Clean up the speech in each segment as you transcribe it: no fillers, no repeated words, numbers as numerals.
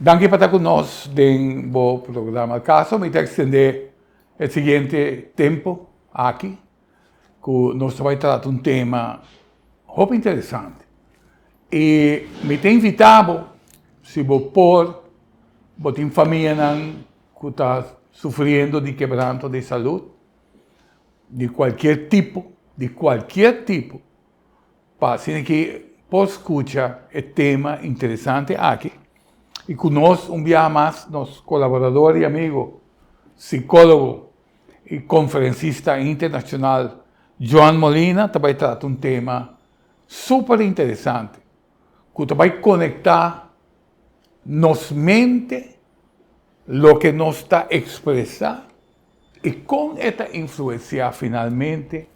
Danke para conosco do programa Caso. Me extender o seguinte tempo aqui, que nós vamos tratar um tema muito interessante. E me tem invitado, se você tem família que está sofrendo de quebranto de saúde, de qualquer tipo, para que possa escutar o tema interessante aqui. E conosco, dia mais, nosso colaborador e amigo, psicólogo e conferencista internacional, Joan Molina, vai tratar um tema super interessante, que vai conectar nossa mente, o que nos está expressando, e com esta influência, finalmente,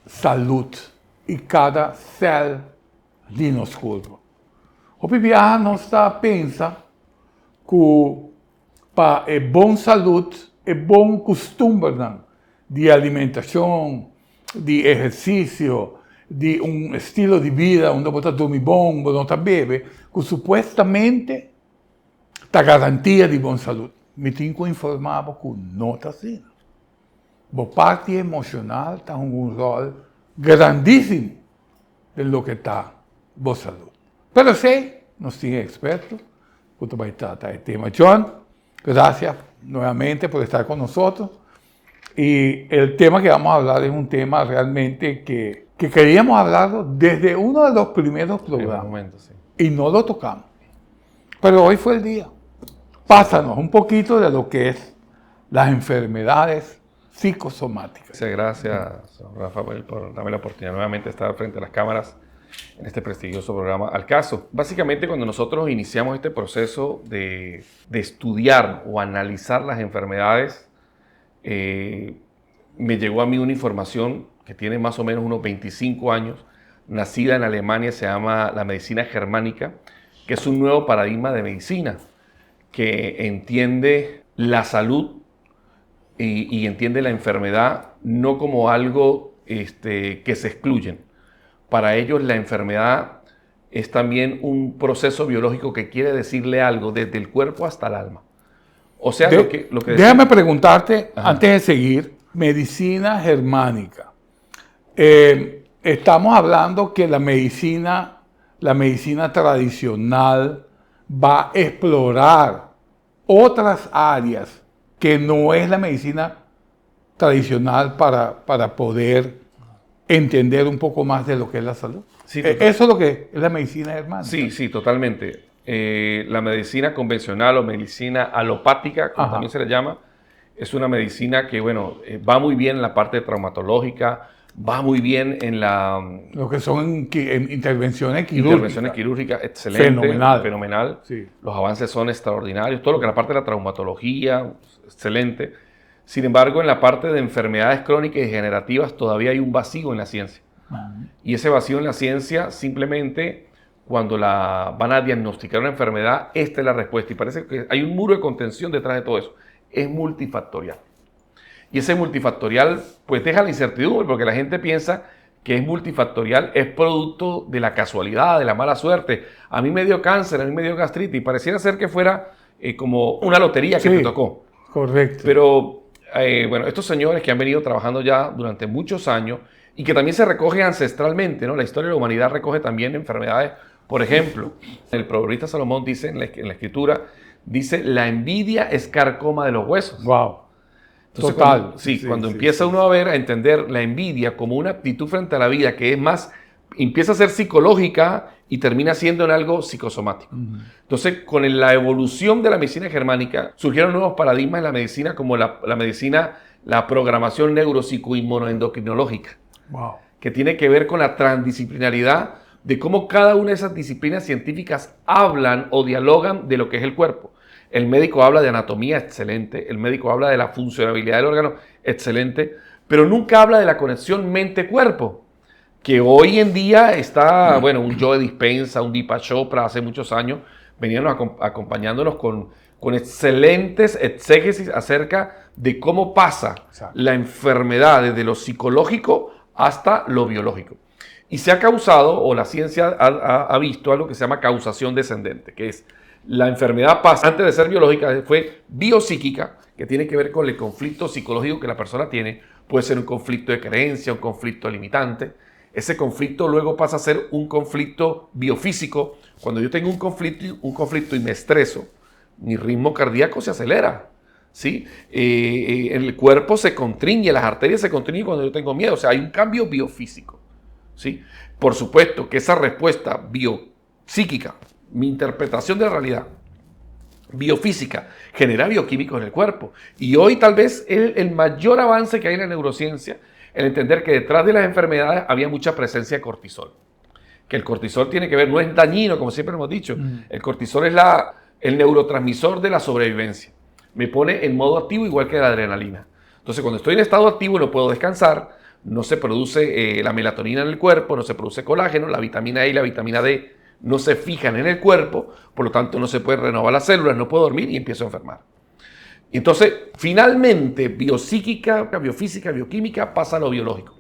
saúde e cada célula de nosso corpo. O PBA não está pensa que para a boa saúde, é bom costume de alimentação, de exercício, de estilo de vida onde você dorme bom, você bebe, que supostamente está garantia de boa saúde. Me tenho que informar que não está assim. A parte emocional tem rol grandíssimo de lo que está boa saúde. Pero sei, nós temos expertos, que vai tratar o tema. John, gracias nuevamente por estar con nosotros. Y el tema que vamos a hablar es un tema realmente que queríamos hablarlo desde uno de los primeros programas. Momento, sí. Y no lo tocamos. Pero hoy fue el día. Pásanos un poquito de lo que es las enfermedades psicosomáticas. Muchas gracias, Rafael, por darme la oportunidad nuevamente de estar frente a las cámaras en este prestigioso programa Al Caso. Básicamente, cuando nosotros iniciamos este proceso de estudiar o analizar las enfermedades, me llegó a mí una información que tiene más o menos unos 25 años, nacida en Alemania, se llama la medicina germánica, que es un nuevo paradigma de medicina que entiende la salud y entiende la enfermedad no como algo que se excluyen. Para ellos la enfermedad es también un proceso biológico que quiere decirle algo desde el cuerpo hasta el alma. O sea, lo que déjame preguntarte, antes de seguir, medicina germánica. Estamos hablando que la medicina tradicional va a explorar otras áreas que no es la medicina tradicional para poder entender un poco más de lo que es la salud. Sí, eso es lo que es la medicina germánica. Sí, sí, totalmente. La medicina convencional o medicina alopática, como también se le llama, es una medicina que, bueno, va muy bien en la parte traumatológica, va muy bien en lo que son intervenciones quirúrgicas. Intervenciones quirúrgicas, excelente, fenomenal. Sí. Los avances son extraordinarios. Todo lo que es la parte de la traumatología, excelente. Sin embargo, en la parte de enfermedades crónicas y degenerativas todavía hay un vacío en la ciencia. Y ese vacío en la ciencia, simplemente cuando van a diagnosticar una enfermedad, esta es la respuesta. Y parece que hay un muro de contención detrás de todo eso. Es multifactorial. Y ese multifactorial, pues deja la incertidumbre, porque la gente piensa que es multifactorial, es producto de la casualidad, de la mala suerte. A mí me dio cáncer, a mí me dio gastritis, y pareciera ser que fuera como una lotería que te tocó. Correcto. Pero bueno, estos señores que han venido trabajando ya durante muchos años y que también se recoge ancestralmente, ¿no? La historia de la humanidad recoge también enfermedades. Por ejemplo, el proverbista Salomón dice en la escritura, dice, la envidia es carcoma de los huesos. Wow. Entonces, total. Cuando empieza uno a entender la envidia como una actitud frente a la vida que es más, empieza a ser psicológica y termina siendo en algo psicosomático. Entonces, con la evolución de la medicina germánica, surgieron nuevos paradigmas en la medicina, como la programación neuropsicoinmunoendocrinológica, que tiene que ver con la transdisciplinaridad de cómo cada una de esas disciplinas científicas hablan o dialogan de lo que es el cuerpo. El médico habla de anatomía, excelente. El médico habla de la funcionabilidad del órgano, excelente. Pero nunca habla de la conexión mente-cuerpo, que hoy en día está, bueno, un Joe Dispenza, un Deepak Chopra, hace muchos años, venían acompañándonos con excelentes exégesis acerca de cómo pasa la enfermedad desde lo psicológico hasta lo biológico. Y se ha causado, o la ciencia ha visto algo que se llama causación descendente, que es la enfermedad pasa, antes de ser biológica, fue biopsíquica, que tiene que ver con el conflicto psicológico que la persona tiene. Puede ser un conflicto de creencia, un conflicto limitante. Ese conflicto luego pasa a ser un conflicto biofísico. Cuando yo tengo un conflicto y me estreso, mi ritmo cardíaco se acelera, ¿sí? El cuerpo se constriñe, las arterias se constriñen cuando yo tengo miedo. O sea, hay un cambio biofísico, ¿sí? Por supuesto que esa respuesta biopsíquica, mi interpretación de la realidad, biofísica, genera bioquímicos en el cuerpo. Y hoy tal vez el mayor avance que hay en la neurociencia, el entender que detrás de las enfermedades había mucha presencia de cortisol. Que el cortisol tiene que ver, no es dañino, como siempre hemos dicho. El cortisol es el neurotransmisor de la sobrevivencia. Me pone en modo activo igual que la adrenalina. Entonces, cuando estoy en estado activo no puedo descansar, no se produce la melatonina en el cuerpo, no se produce colágeno, la vitamina E y la vitamina D no se fijan en el cuerpo, por lo tanto no se puede renovar las células, no puedo dormir y empiezo a enfermar. Entonces, finalmente, biopsíquica, biofísica, bioquímica pasa a lo biológico.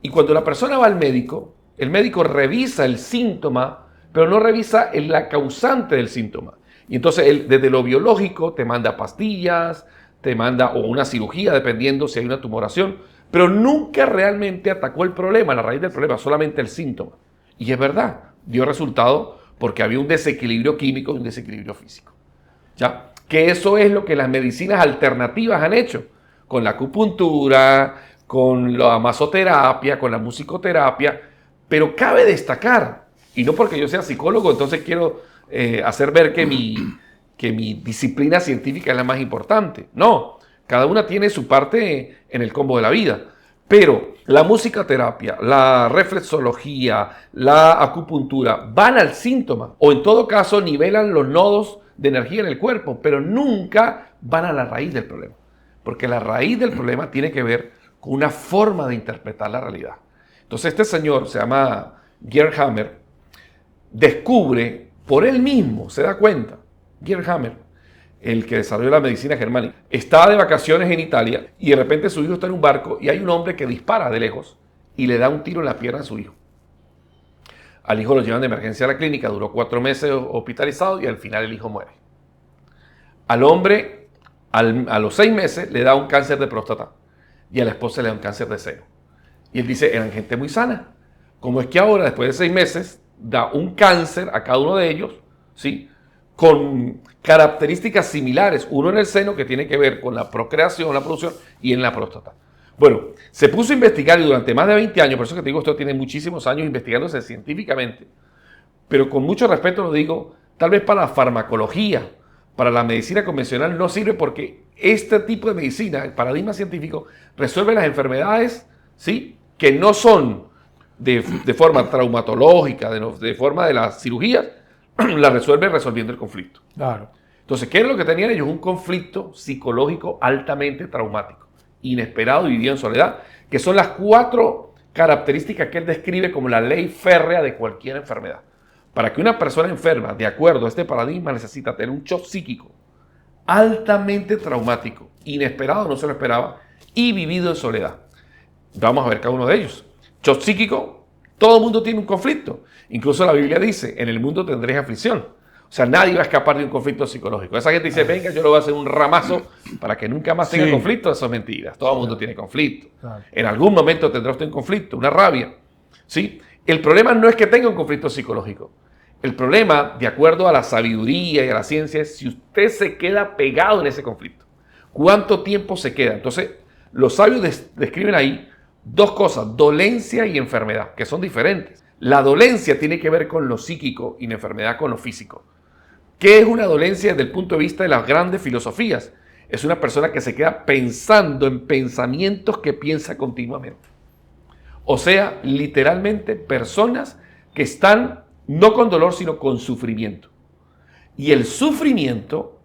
Y cuando la persona va al médico, el médico revisa el síntoma, pero no revisa la causante del síntoma. Y entonces, él, desde lo biológico, te manda pastillas, te manda o una cirugía, dependiendo si hay una tumoración, pero nunca realmente atacó el problema, la raíz del problema, solamente el síntoma. Y es verdad, dio resultado porque había un desequilibrio químico y un desequilibrio físico. ¿Ya? Que eso es lo que las medicinas alternativas han hecho, con la acupuntura, con la masoterapia, con la musicoterapia, pero cabe destacar, y no porque yo sea psicólogo, entonces quiero hacer ver que mi disciplina científica es la más importante. No, cada una tiene su parte en el combo de la vida, pero la musicoterapia, la reflexología, la acupuntura van al síntoma, o en todo caso nivelan los nodos de energía en el cuerpo, pero nunca van a la raíz del problema. Porque la raíz del problema tiene que ver con una forma de interpretar la realidad. Entonces este señor, se llama Gerd Hammer, descubre por él mismo, se da cuenta, Gerd Hammer, el que desarrolló la medicina germánica, estaba de vacaciones en Italia y de repente su hijo está en un barco y hay un hombre que dispara de lejos y le da un tiro en la pierna a su hijo. Al hijo lo llevan de emergencia a la clínica, duró 4 meses hospitalizado y al final el hijo muere. Al hombre, a los 6 meses, le da un cáncer de próstata y a la esposa le da un cáncer de seno. Y él dice, eran gente muy sana. ¿Cómo es que ahora, después de 6 meses, da un cáncer a cada uno de ellos, ¿sí? Con características similares, uno en el seno que tiene que ver con la procreación, la producción, y en la próstata? Bueno, se puso a investigar y durante más de 20 años, por eso que te digo, esto tiene muchísimos años investigándose científicamente, pero con mucho respeto lo digo, tal vez para la farmacología, para la medicina convencional no sirve porque este tipo de medicina, el paradigma científico, resuelve las enfermedades, ¿sí?, que no son de forma traumatológica, de forma de las cirugías, la resuelve resolviendo el conflicto. Claro. Entonces, ¿qué es lo que tenían ellos? Un conflicto psicológico altamente traumático, inesperado y vivido en soledad, que son las 4 características que él describe como la ley férrea de cualquier enfermedad. Para que una persona enferma, de acuerdo a este paradigma, necesita tener un shock psíquico altamente traumático, inesperado, no se lo esperaba, y vivido en soledad. Vamos a ver cada uno de ellos. Shock psíquico, todo el mundo tiene un conflicto. Incluso la Biblia dice, en el mundo tendréis aflicción. O sea, nadie va a escapar de un conflicto psicológico. Esa gente dice, venga, yo le voy a hacer un ramazo para que nunca más tenga conflicto. Eso es mentira. Todo el mundo tiene conflicto. En algún momento tendrá usted un conflicto, una rabia. ¿Sí? El problema no es que tenga un conflicto psicológico. El problema, de acuerdo a la sabiduría y a la ciencia, es si usted se queda pegado en ese conflicto. ¿Cuánto tiempo se queda? Entonces, los sabios describen ahí 2 cosas, dolencia y enfermedad, que son diferentes. La dolencia tiene que ver con lo psíquico y la enfermedad con lo físico. ¿Qué es una dolencia desde el punto de vista de las grandes filosofías? Es una persona que se queda pensando en pensamientos que piensa continuamente. O sea, literalmente personas que están no con dolor, sino con sufrimiento. Y el sufrimiento,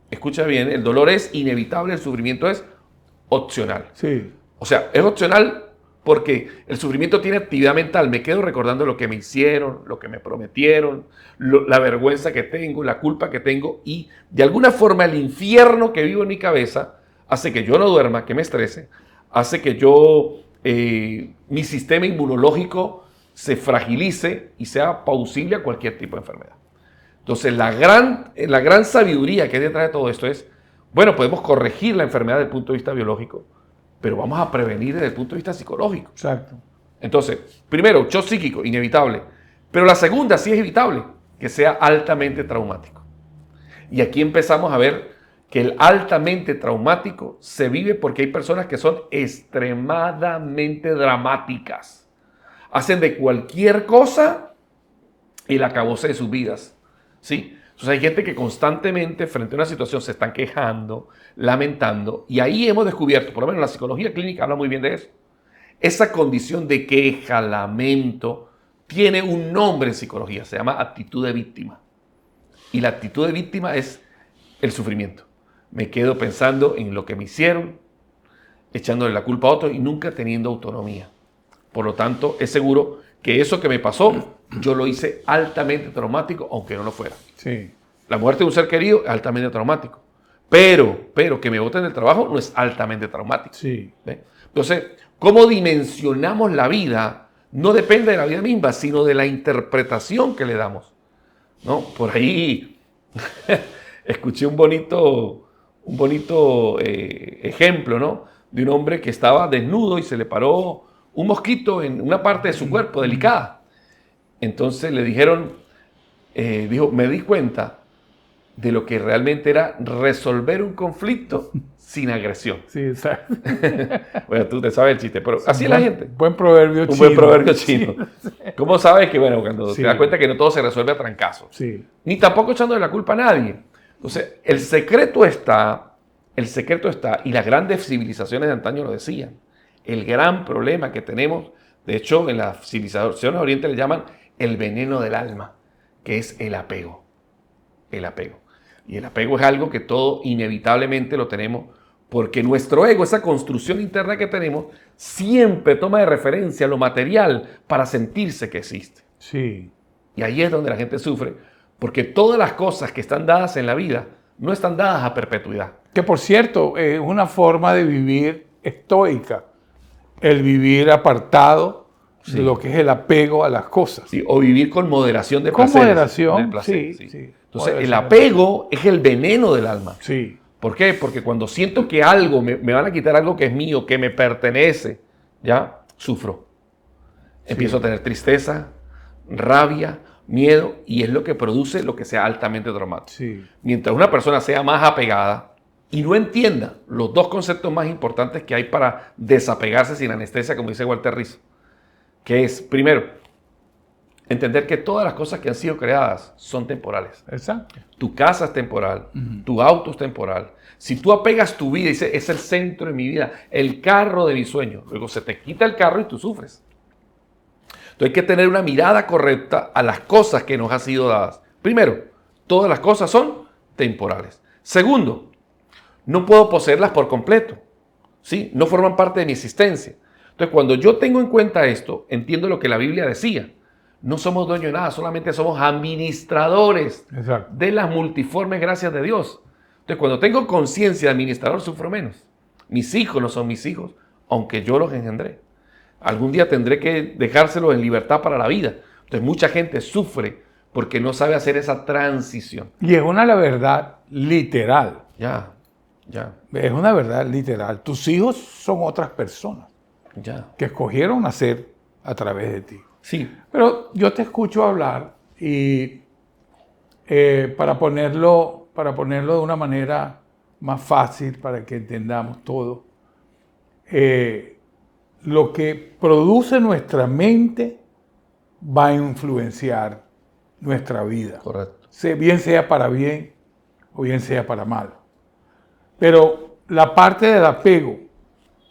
escucha bien, el dolor es inevitable, el sufrimiento es opcional. Sí. O sea, es opcional porque el sufrimiento tiene actividad mental. Me quedo recordando lo que me hicieron, lo que me prometieron, la vergüenza que tengo, la culpa que tengo. Y de alguna forma el infierno que vivo en mi cabeza hace que yo no duerma, que me estrese, hace que mi sistema inmunológico se fragilice y sea plausible a cualquier tipo de enfermedad. Entonces, la gran sabiduría que hay detrás de todo esto es, bueno, podemos corregir la enfermedad desde el punto de vista biológico, pero vamos a prevenir desde el punto de vista psicológico. Exacto. Entonces, primero, shock psíquico, inevitable. Pero la segunda sí es evitable, que sea altamente traumático. Y aquí empezamos a ver que el altamente traumático se vive porque hay personas que son extremadamente dramáticas. Hacen de cualquier cosa el acabose de sus vidas. ¿Sí? Entonces hay gente que constantemente frente a una situación se están quejando, lamentando, y ahí hemos descubierto, por lo menos la psicología clínica habla muy bien de eso. Esa condición de queja, lamento, tiene un nombre en psicología, se llama actitud de víctima. Y la actitud de víctima es el sufrimiento. Me quedo pensando en lo que me hicieron, echándole la culpa a otros y nunca teniendo autonomía. Por lo tanto, es seguro que eso que me pasó, yo lo hice altamente traumático, aunque no lo fuera. Sí. La muerte de un ser querido es altamente traumático. Pero que me boten del trabajo no es altamente traumático. Sí. ¿Ve? Entonces, cómo dimensionamos la vida no depende de la vida misma, sino de la interpretación que le damos, ¿no? Por ahí escuché un bonito ejemplo, ¿no? De un hombre que estaba desnudo y se le paró un mosquito en una parte de su cuerpo delicada. Entonces le dijeron, dijo, me di cuenta de lo que realmente era resolver un conflicto sin agresión. Sí, exacto. Bueno, tú te sabes el chiste, pero así es la gente. Buen proverbio chino. Un buen proverbio chino. Sí. ¿Cómo sabes que, bueno, cuando Sí. te das cuenta que no todo se resuelve a trancazos? Sí. Ni tampoco echándole la culpa a nadie. Entonces, el secreto está, y las grandes civilizaciones de antaño lo decían, el gran problema que tenemos, de hecho, en las civilizaciones orientales le llaman el veneno del alma, que es el apego. El apego. Y el apego es algo que todo inevitablemente lo tenemos porque nuestro ego, esa construcción interna que tenemos, siempre toma de referencia lo material para sentirse que existe. Sí. Y ahí es donde la gente sufre, porque todas las cosas que están dadas en la vida no están dadas a perpetuidad. Que por cierto, es una forma de vivir estoica, el vivir apartado de lo que es el apego a las cosas. Sí, o vivir con moderación de Con placeres, moderación, del placer, sí. Entonces, Moderación. el apego es el veneno del alma. Sí. ¿Por qué? Porque cuando siento que algo, me van a quitar algo que es mío, que me pertenece, ya sufro. Empiezo a tener tristeza, rabia, miedo, y es lo que produce lo que sea altamente traumático. Sí. Mientras una persona sea más apegada y no entienda los dos conceptos más importantes que hay para desapegarse sin anestesia, como dice Walter Rizzo, que es, primero, entender que todas las cosas que han sido creadas son temporales. Exacto. Tu casa es temporal, tu auto es temporal. Si tú apegas tu vida y dices, es el centro de mi vida, el carro de mi sueño, luego se te quita el carro y tú sufres. Entonces hay que tener una mirada correcta a las cosas que nos han sido dadas. Primero, todas las cosas son temporales. Segundo, no puedo poseerlas por completo, ¿sí? No forman parte de mi existencia. Entonces, cuando yo tengo en cuenta esto, entiendo lo que la Biblia decía. No somos dueños de nada, solamente somos administradores Exacto. de las multiformes gracias de Dios. Entonces, cuando tengo conciencia de administrador, sufro menos. Mis hijos no son mis hijos, aunque yo los engendré. Algún día tendré que dejárselos en libertad para la vida. Entonces, mucha gente sufre porque no sabe hacer esa transición. Y es una la verdad literal. Ya. Es una verdad literal. Tus hijos son otras personas que escogieron nacer a través de ti. Sí. Pero yo te escucho hablar y para ponerlo de una manera más fácil para que entendamos todo, lo que produce nuestra mente va a influenciar nuestra vida. Correcto. Bien sea para bien o bien sea para mal. Pero la parte del apego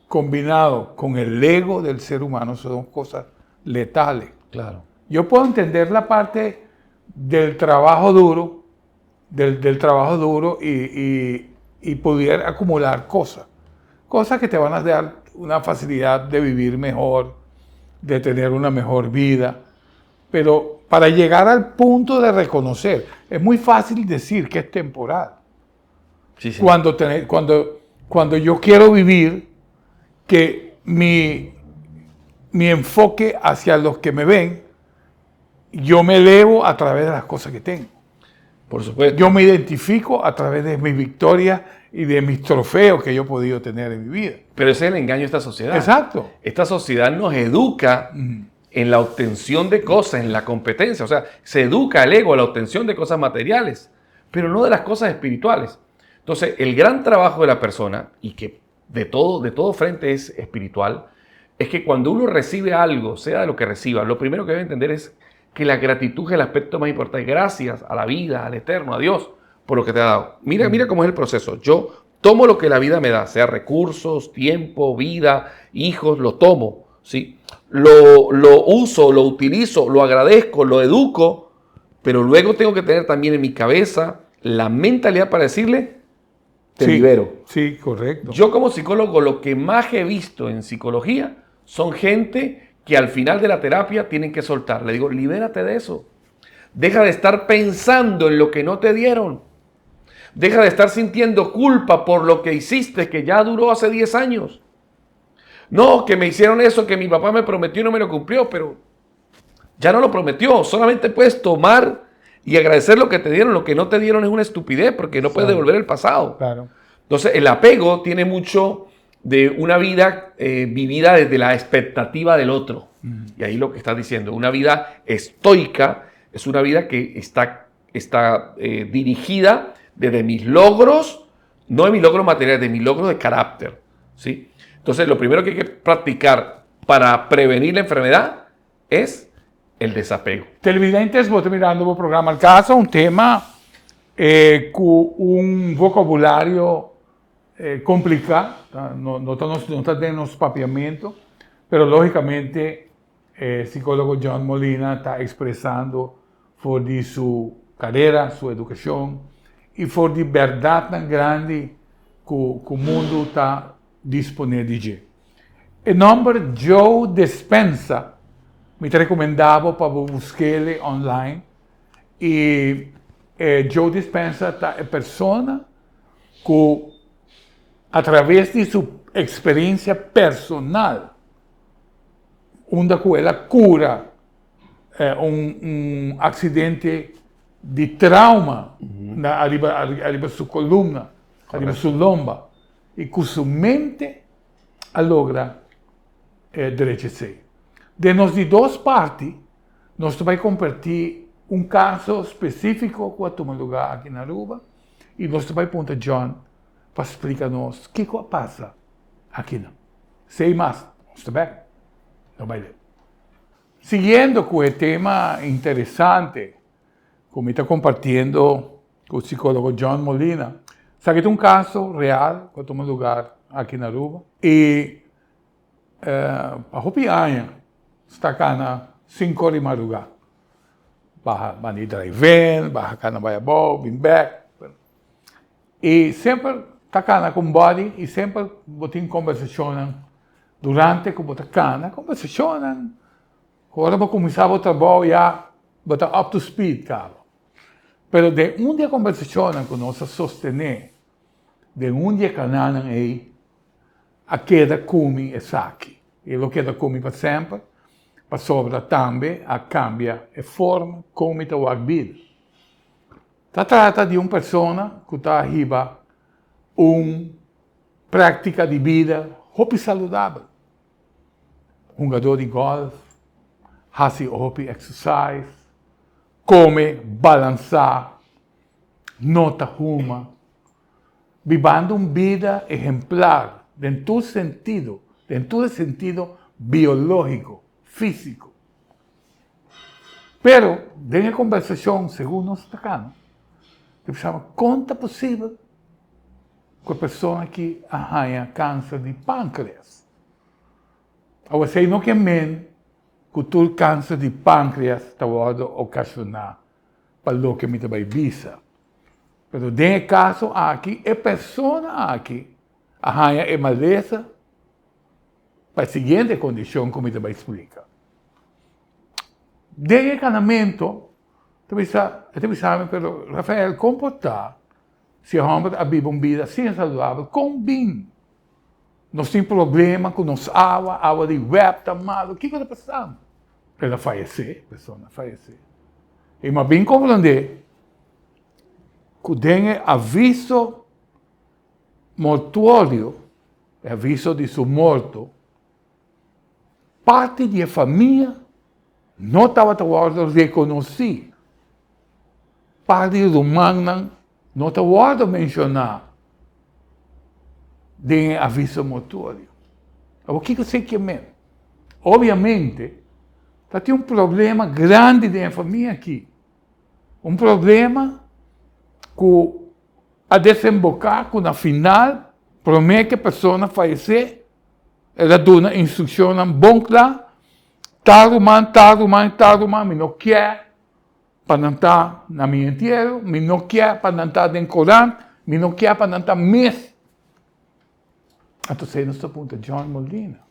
combinado con el ego del ser humano son cosas letales. Claro. Yo puedo entender la parte del trabajo duro, del trabajo duro y poder acumular cosas que te van a dar una facilidad de vivir mejor, de tener una mejor vida. Pero para llegar al punto de reconocer, es muy fácil decir que es temporal. Sí. Cuando yo quiero vivir, que mi enfoque hacia los que me ven, yo me elevo a través de las cosas que tengo. Por supuesto. Yo me identifico a través de mis victorias y de mis trofeos que yo he podido tener en mi vida. Pero ese es el engaño de esta sociedad. Exacto. Esta sociedad nos educa en la obtención de cosas, en la competencia. O sea, se educa el ego a la obtención de cosas materiales, pero no de las cosas espirituales. Entonces, el gran trabajo de la persona, y que de todo frente es espiritual, es que cuando uno recibe algo, sea de lo que reciba, lo primero que debe entender es que la gratitud es el aspecto más importante. Gracias a la vida, al Eterno, a Dios, por lo que te ha dado. Mira cómo es el proceso. Yo tomo lo que la vida me da, sea recursos, tiempo, vida, hijos, lo tomo, ¿sí? Lo uso, lo utilizo, lo agradezco, lo educo, pero luego tengo que tener también en mi cabeza la mentalidad para decirle, te libero. Sí, correcto. Yo como psicólogo lo que más he visto en psicología son gente que al final de la terapia tienen que soltar. Le digo, libérate de eso. Deja de estar pensando en lo que no te dieron. Deja de estar sintiendo culpa por lo que hiciste, que ya duró hace 10 años. No, que me hicieron eso, que mi papá me prometió y no me lo cumplió, pero ya no lo prometió. Solamente puedes tomar y agradecer lo que te dieron. Lo que no te dieron es una estupidez porque no puedes devolver el pasado. Claro. Entonces, el apego tiene mucho de una vida vivida desde la expectativa del otro. Y ahí lo que estás diciendo, una vida estoica es una vida que está dirigida desde mis logros, no de mis logros materiales, de mis logros de carácter, ¿sí? Entonces, lo primero que hay que practicar para prevenir la enfermedad es el desapego. Televidentes, vos mirando el programa al caso, un tema con un vocabulario complicado, no está en los papiamentos, pero lógicamente el psicólogo John Molina está expresando por su carrera, su educación y por la verdad tan grande que el mundo está disponible. El nombre Joe Dispenza me recomendaba para buscarle online y Joe Dispenza es persona que a través de su experiencia personal, una cura un accidente de trauma arriba de su columna, arriba de su lomba, y que su mente logra enderecer. De dos partes, nos vai compartir un caso específico que toma lugar aqui na Aruba e nós vai perguntar a John para explicar-nos o que passa aqui. Sei mais, está bem? Não vai ler. Seguindo com o tema interessante, como está compartilhando com o psicólogo John Molina, sabe que é um caso real que toma lugar aqui na Aruba e a Hopianha está cá na 5 horas de madrugada. Baja Manita e vem, baja Cana Baiabó, vem back. E sempre está cá com body e sempre botem conversação durante que botar cana, conversação. Agora vou começar o trabalho já, botar up to speed, cara. Pero de dia conversação que nós sostener, de dia canana aí, a queda come e saque. E lo queda come para sempre. Para sobra também a cambia a forma como está a vida. Se trata de uma pessoa que está arriba uma prática de vida muito saudável. Um jogador de golfe, faz exercício, come, balançar, nota ruma, vivendo uma vida exemplar, dentro do sentido biológico, físico. Pero, de conversação, segundo nós estamos, pensamos, quanto é possível que a pessoa que arranha câncer de pâncreas? Ou seja, não que men que o câncer de pâncreas está pode ocasionar para o que me vai visa. Pero, de caso aqui, a pessoa aqui arranha a maleza para a seguinte condição, como eu vai explicar. De encanamento, pero Rafael, comportar se o homem vive uma vida sem saudável, com bem. Nós temos problema com nossa água de web está mal, o que está passando? Ela falecer, a pessoa falecer. E mas bem compreender que den aviso mortuorio, aviso de su muerto, parte de família não estava tentando reconhecer. Parte do humano não estava mencionar de aviso mortuário. O que você quer mesmo? Obviamente, tem um problema grande da família aqui. Um problema que a desembocar com, na final, promete que a pessoa falecer, ela dá uma instrução bom clara, me não quer para não estar na minha enterro, me não quer para não estar em Corão, me não quer para não estar mês. Então, nosso ponto é John Molina.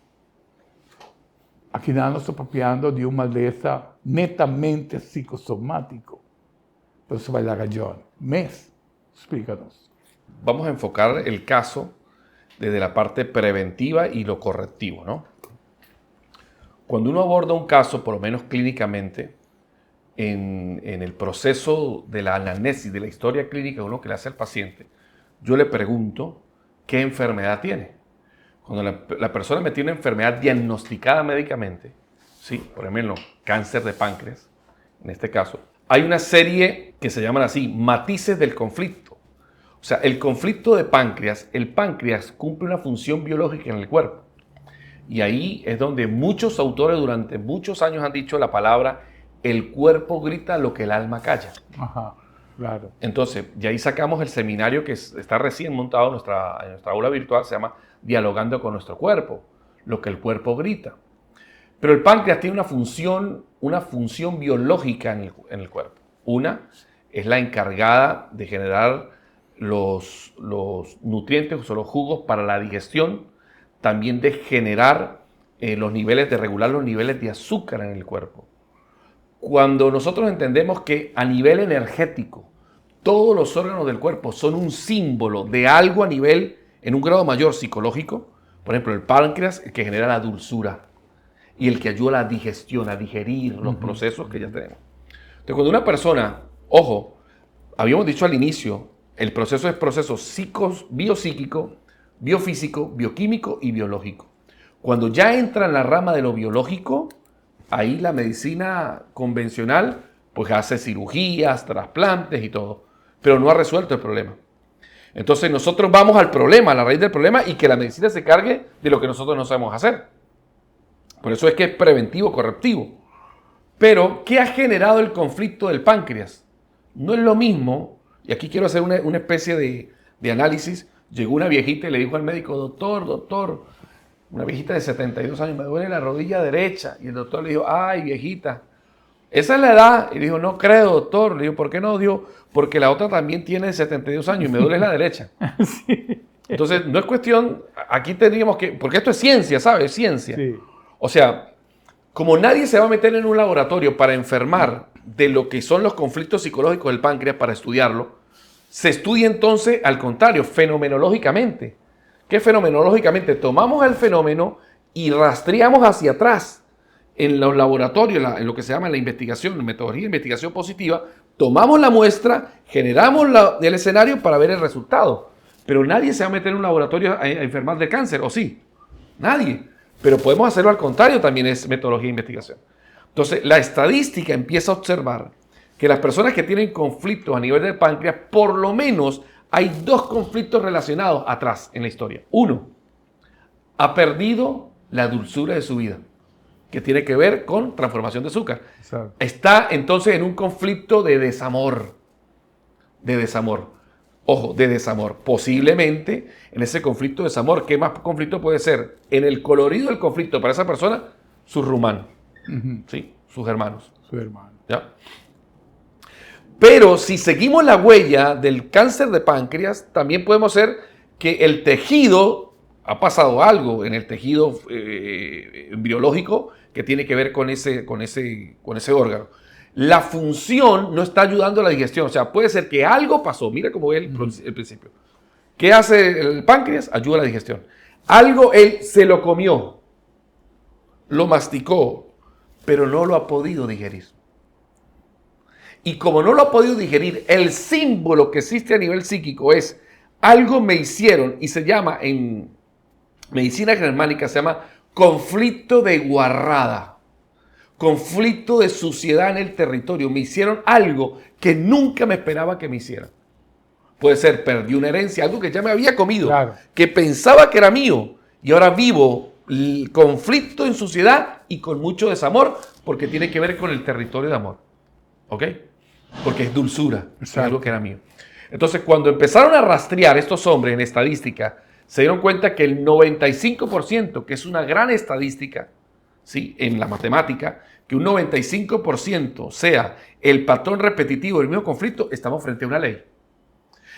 Aqui nós estamos falando de uma doença netamente psicossomático. Por isso vai lá a John. Mês, explícanos. Vamos a enfocar el caso desde la parte preventiva y lo correctivo, ¿no? Cuando uno aborda un caso, por lo menos clínicamente, en el proceso de la anamnesis, de la historia clínica uno que le hace al paciente, yo le pregunto qué enfermedad tiene. Cuando la persona me tiene una enfermedad diagnosticada médicamente, ¿sí? Por ejemplo, cáncer de páncreas, en este caso, hay una serie que se llaman así, matices del conflicto. O sea, el conflicto de páncreas, el páncreas cumple una función biológica en el cuerpo. Y ahí es donde muchos autores durante muchos años han dicho la palabra, el cuerpo grita lo que el alma calla. Ajá, claro. Entonces, de ahí sacamos el seminario que está recién montado en nuestra aula virtual, se llama Dialogando con nuestro cuerpo, lo que el cuerpo grita. Pero el páncreas tiene una función biológica en el cuerpo. Una es la encargada de generar los nutrientes o los jugos para la digestión, también de generar de regular los niveles de azúcar en el cuerpo. Cuando nosotros entendemos que a nivel energético, todos los órganos del cuerpo son un símbolo de algo a nivel, en un grado mayor psicológico, por ejemplo, el páncreas, el que genera la dulzura y el que ayuda a la digestión, a digerir los procesos que ya tenemos. Entonces, cuando una persona, ojo, habíamos dicho al inicio, el proceso es proceso biopsíquico, biofísico, bioquímico y biológico. Cuando ya entra en la rama de lo biológico, ahí la medicina convencional pues hace cirugías, trasplantes y todo, pero no ha resuelto el problema. Entonces nosotros vamos al problema, a la raíz del problema, y que la medicina se cargue de lo que nosotros no sabemos hacer. Por eso es que es preventivo, correctivo. Pero, ¿qué ha generado el conflicto del páncreas? No es lo mismo, y aquí quiero hacer una especie de análisis. Llegó una viejita y le dijo al médico, doctor, una viejita de 72 años, me duele la rodilla derecha. Y el doctor le dijo, ay, viejita, esa es la edad. Y dijo, no creo, doctor. Le dijo, ¿por qué no? Dijo, porque la otra también tiene 72 años y me duele la derecha. Sí. Entonces, no es cuestión, aquí tendríamos que, porque esto es ciencia, ¿sabes? Es ciencia. Sí. O sea, como nadie se va a meter en un laboratorio para enfermar de lo que son los conflictos psicológicos del páncreas para estudiarlo, se estudia entonces, al contrario, fenomenológicamente. ¿Qué fenomenológicamente? Tomamos el fenómeno y rastreamos hacia atrás en los laboratorios, en lo que se llama la investigación, la metodología de investigación positiva, tomamos la muestra, generamos el escenario para ver el resultado. Pero nadie se va a meter en un laboratorio a enfermar de cáncer, ¿o sí? Nadie. Pero podemos hacerlo al contrario, también es metodología de investigación. Entonces, la estadística empieza a observar que las personas que tienen conflictos a nivel del páncreas, por lo menos hay dos conflictos relacionados atrás en la historia. Uno, ha perdido la dulzura de su vida, que tiene que ver con transformación de azúcar. Exacto. Está entonces en un conflicto de desamor. Ojo, de desamor. Posiblemente en ese conflicto de desamor, ¿qué más conflicto puede ser? En el colorido del conflicto para esa persona, su rumano. ¿Sí? Sus hermanos. Su hermano. ¿Ya? Pero si seguimos la huella del cáncer de páncreas, también podemos ver que el tejido, ha pasado algo en el tejido embriológico que tiene que ver con ese órgano. La función no está ayudando a la digestión. O sea, puede ser que algo pasó. Mira cómo ve el principio. ¿Qué hace el páncreas? Ayuda a la digestión. Algo él se lo comió, lo masticó, pero no lo ha podido digerir. y como no lo ha podido digerir, el símbolo que existe a nivel psíquico es algo me hicieron y se llama en medicina germánica, se llama conflicto de guarrada, conflicto de suciedad en el territorio. Me hicieron algo que nunca me esperaba que me hicieran. Puede ser, perdí una herencia, algo que ya me había comido, Claro. que pensaba que era mío y ahora vivo el conflicto en suciedad y con mucho desamor porque tiene que ver con el territorio de amor. ¿Ok? Porque es dulzura, es algo que era mío. Entonces, cuando empezaron a rastrear estos hombres en estadística, se dieron cuenta que el 95%, que es una gran estadística, ¿sí?, en la matemática, que un 95% sea el patrón repetitivo del mismo conflicto, estamos frente a una ley.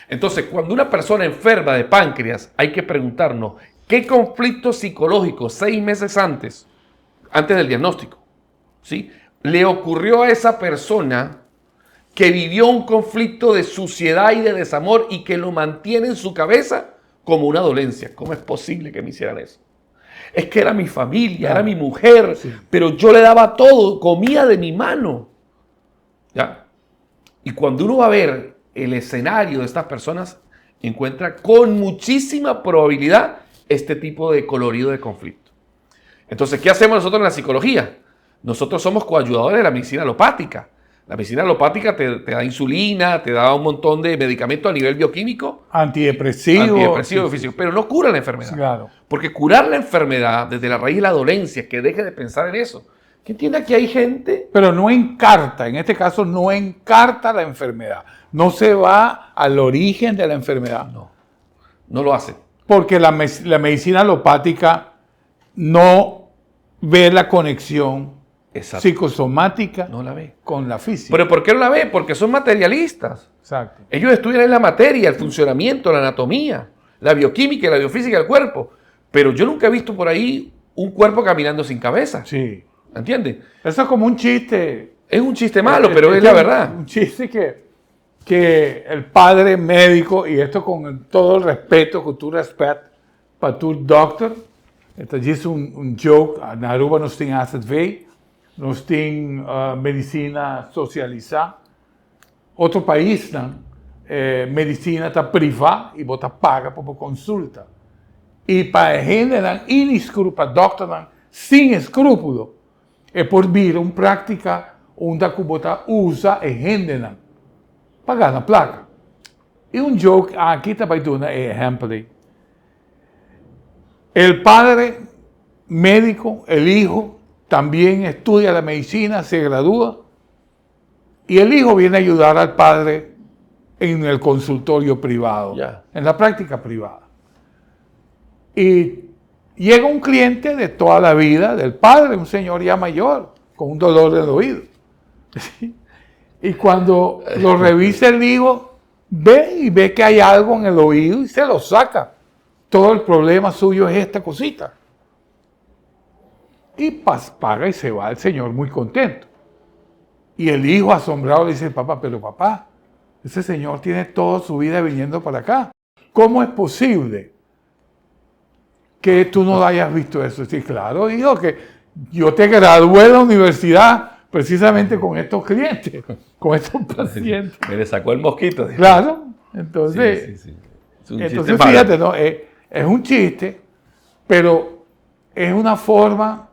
Entonces, cuando una persona enferma de páncreas, hay que preguntarnos, ¿qué conflicto psicológico 6 meses antes del diagnóstico, ¿sí?, le ocurrió a esa persona que vivió un conflicto de suciedad y de desamor y que lo mantiene en su cabeza como una dolencia? ¿Cómo es posible que me hicieran eso? Es que era mi familia, era mi mujer, sí, pero yo le daba todo, comía de mi mano. ¿Ya? Y cuando uno va a ver el escenario de estas personas, encuentra con muchísima probabilidad este tipo de colorido de conflicto. Entonces, ¿qué hacemos nosotros en la psicología? Nosotros somos coayudadores de la medicina alopática. La medicina alopática te da insulina, te da un montón de medicamentos a nivel bioquímico. Antidepresivo, físico, pero no cura la enfermedad. Claro. Porque curar la enfermedad desde la raíz de la dolencia, que deje de pensar en eso. ¿Qué entiende que hay gente? Pero no encarta, en este caso no encarta la enfermedad. No se va al origen de la enfermedad. No lo hace. Porque la medicina alopática no ve la conexión psicosomática no la ve con la física. ¿Pero por qué no la ve? Porque son materialistas. Exacto. Ellos estudian en la materia, el funcionamiento, la anatomía, la bioquímica y la biofísica del cuerpo. Pero yo nunca he visto por ahí un cuerpo caminando sin cabeza. Sí. ¿Entiendes? Eso es como un chiste. Es un chiste malo, pero es la verdad. Un chiste que el padre médico, y esto con todo el respeto que tú respetas para tu doctor, esto es un joke, en Aruba nos tiene hacer ver, nos tiene medicina socializada. Otro país, medicina está privada y vos paga por consulta. Y para gente, para doctor, sin escrúpulo, es por vir una práctica onde que vos usa e gente, para ganar placa. Y un joke, aquí te voy a dar un ejemplo. El padre médico, el hijo, también estudia la medicina, se gradúa, y el hijo viene a ayudar al padre en el consultorio privado, en la práctica privada. Y llega un cliente de toda la vida del padre, un señor ya mayor, con un dolor del oído. Y cuando lo revisa el hijo, ve que hay algo en el oído y se lo saca. Todo el problema suyo es esta cosita. Y paga y se va el señor muy contento. Y el hijo asombrado le dice, papá, ese señor tiene toda su vida viniendo para acá. ¿Cómo es posible que tú no hayas visto eso? Sí, claro, hijo, que yo te gradué de la universidad precisamente con estos clientes, con estos pacientes. Me le sacó el mosquito. Claro, entonces, sí. Entonces fíjate, ¿no? Es un chiste, pero es una forma